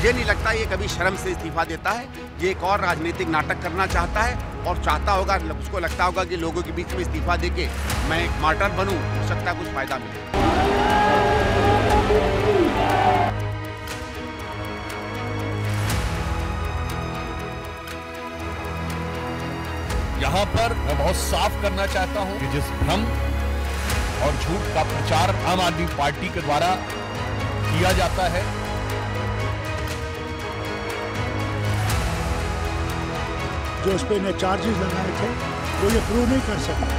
मुझे नहीं लगता ये कभी शर्म से इस्तीफा देता है। ये एक और राजनीतिक नाटक करना चाहता है और चाहता होगा, उसको लगता होगा कि लोगों के बीच में इस्तीफा देके मैं एक मार्टर बनूं, हो सकता है कुछ फायदा मिले। यहाँ पर मैं बहुत साफ करना चाहता हूँ कि जिस भ्रम और झूठ का प्रचार आम आदमी पार्टी के द्वारा किया जाता है, जो उस पर चार्जेस लगाए थे वो ये प्रूव नहीं कर सके,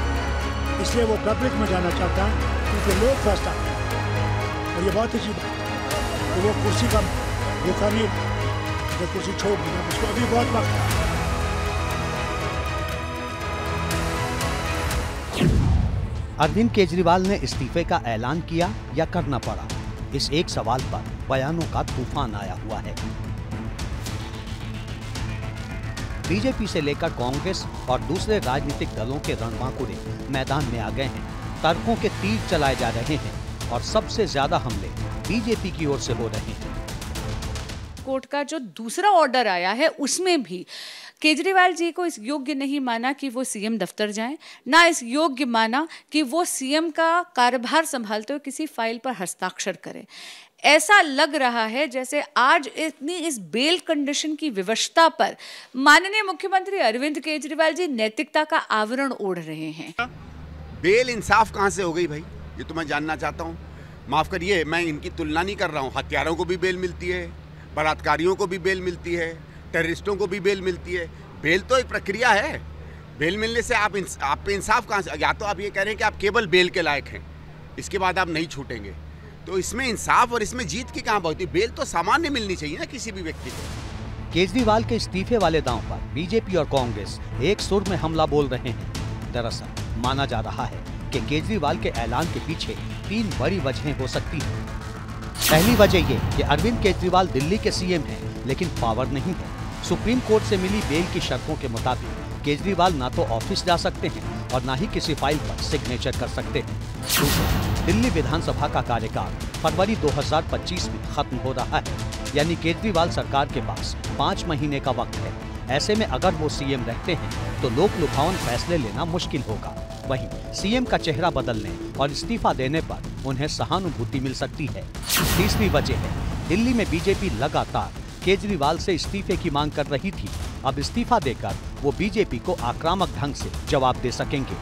इसलिए वो पब्लिक में जाना चाहता है क्योंकि लोग फैसला करें। और ये बहुत अच्छी बात है कि वो कुर्सी का भूखा नहीं, जो कुर्सी छोड़ दिया उसको अभी बहुत वक्त है। अरविंद केजरीवाल ने इस्तीफे का ऐलान किया या करना पड़ा, इस एक सवाल पर बयानों का तूफान आया हुआ है। बीजेपी से लेकर कांग्रेस और दूसरे राजनीतिक दलों के रणबांकुरे मैदान में आ गए हैं। तर्कों के तीर चलाए जा रहे हैं और सबसे ज्यादा हमले बीजेपी की ओर से हो रहे हैं। कोर्ट का जो दूसरा ऑर्डर आया है उसमें भी केजरीवाल जी को इस योग्य नहीं माना कि वो सीएम दफ्तर जाएं, ना इस योग्य माना कि वो सीएम का कार्यभार संभालते हुए किसी फाइल पर हस्ताक्षर करें। ऐसा लग रहा है जैसे आज इतनी इस बेल कंडीशन की विवशता पर माननीय मुख्यमंत्री अरविंद केजरीवाल जी नैतिकता का आवरण ओढ़ रहे हैं। बेल इंसाफ कहाँ से हो गई भाई, ये तो मैं जानना चाहता हूँ। माफ करिए, मैं इनकी तुलना नहीं कर रहा हूँ। हत्यारों को भी बेल मिलती है, बलात्कारियों को भी बेल मिलती है, टेररिस्टों को भी बेल मिलती है। बेल तो एक प्रक्रिया है। बेल मिलने से आप पे इंसाफ कहाँ से? या तो आप ये कह रहे हैं कि आप केवल बेल के लायक हैं, इसके बाद आप नहीं छूटेंगे, तो इसमें इंसाफ और इसमें जीत की कहाँ बात होती? बेल तो सामान्य मिलनी चाहिए ना किसी भी व्यक्ति को। केजरीवाल के इस्तीफे वाले दांव पर बीजेपी और कांग्रेस एक सुर में हमला बोल रहे हैं। दरअसल माना जा रहा है कि केजरीवाल के ऐलान के पीछे 3 बड़ी वजहें हो सकती हैं। पहली वजह ये कि अरविंद केजरीवाल दिल्ली के सीएम हैं, लेकिन पावर नहीं है। सुप्रीम कोर्ट से मिली बेल की शर्तों के मुताबिक केजरीवाल ना तो ऑफिस जा सकते हैं और ना ही किसी फाइल पर सिग्नेचर कर सकते हैं। दूसरा, दिल्ली विधानसभा का कार्यकाल फरवरी 2025 में खत्म हो रहा है, यानी केजरीवाल सरकार के पास 5 महीने का वक्त है। ऐसे में अगर वो सीएम रहते हैं तो लोक लुभावन फैसले लेना मुश्किल होगा। वहीं सीएम का चेहरा बदलने और इस्तीफा देने पर उन्हें सहानुभूति मिल सकती है। तीसरी वजह है, दिल्ली में बीजेपी लगातार केजरीवाल से इस्तीफे की मांग कर रही थी। अब इस्तीफा देकर वो बीजेपी को आक्रामक ढंग से जवाब दे सकेंगे।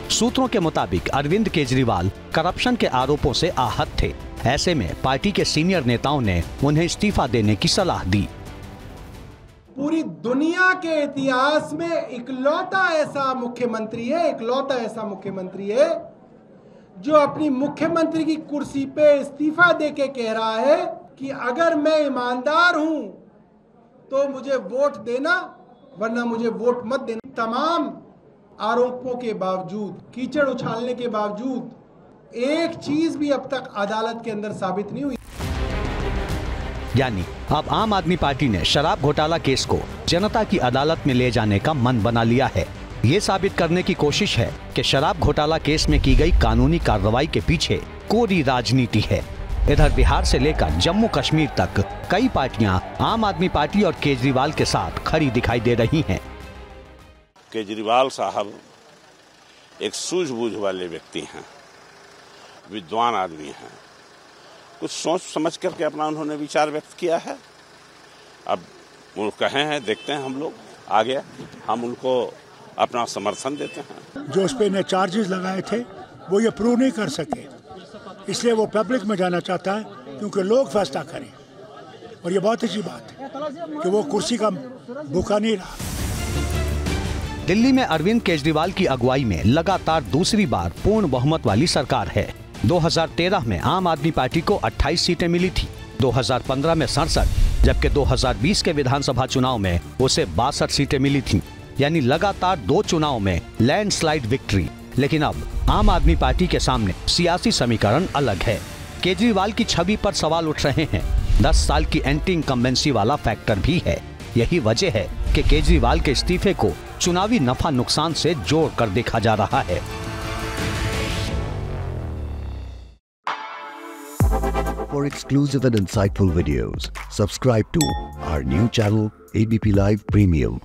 सूत्रों के मुताबिक अरविंद केजरीवाल करप्शन के आरोपों से आहत थे। ऐसे में पार्टी के सीनियर नेताओं ने उन्हें इस्तीफा देने की सलाह दी। पूरी दुनिया के इतिहास में इकलौता ऐसा मुख्यमंत्री है जो अपनी मुख्यमंत्री की कुर्सी पे इस्तीफा देके कह रहा है कि अगर मैं ईमानदार हूं तो मुझे वोट देना, वरना मुझे वोट मत देना। तमाम आरोपों के बावजूद, कीचड़ उछालने के बावजूद एक चीज भी अब तक अदालत के अंदर साबित नहीं हुई। यानी अब आम आदमी पार्टी ने शराब घोटाला केस को जनता की अदालत में ले जाने का मन बना लिया है। ये साबित करने की कोशिश है कि शराब घोटाला केस में की गई कानूनी कार्रवाई के पीछे कोरी राजनीति है। इधर बिहार से लेकर जम्मू कश्मीर तक कई पार्टियां आम आदमी पार्टी और केजरीवाल के साथ खड़ी दिखाई दे रही हैं। केजरीवाल साहब एक सूझबूझ वाले व्यक्ति हैं, विद्वान आदमी हैं। कुछ सोच समझ करके अपना उन्होंने विचार व्यक्त किया है। अब वो कहे हैं, देखते हैं हम लोग आगे, हम उनको अपना समर्थन देते हैं। जो उस पर चार्जेस लगाए थे वो ये प्रूव नहीं कर सके, इसलिए वो पब्लिक में जाना चाहता है क्योंकि लोग फैसला करें। और ये बहुत अच्छी बात है कि वो कुर्सी का भूखा नहीं रहा। दिल्ली में अरविंद केजरीवाल की अगुवाई में लगातार दूसरी बार पूर्ण बहुमत वाली सरकार है। 2013 में आम आदमी पार्टी को 28 सीटें मिली थी, 2015 में 67, जबकि 2020 के विधानसभा चुनाव में उसे 62 सीटें मिली थीं। यानी लगातार 2 चुनाव में लैंडस्लाइड विक्ट्री। लेकिन अब आम आदमी पार्टी के सामने सियासी समीकरण अलग है। केजरीवाल की छवि पर सवाल उठ रहे हैं। 10 साल की एंटी इनकम्बेंसी वाला फैक्टर भी है। यही वजह है कि केजरीवाल के इस्तीफे को चुनावी नफा नुकसान से जोड़कर देखा जा रहा है। For exclusive and insightful videos, subscribe to our new channel ABP Live Premium.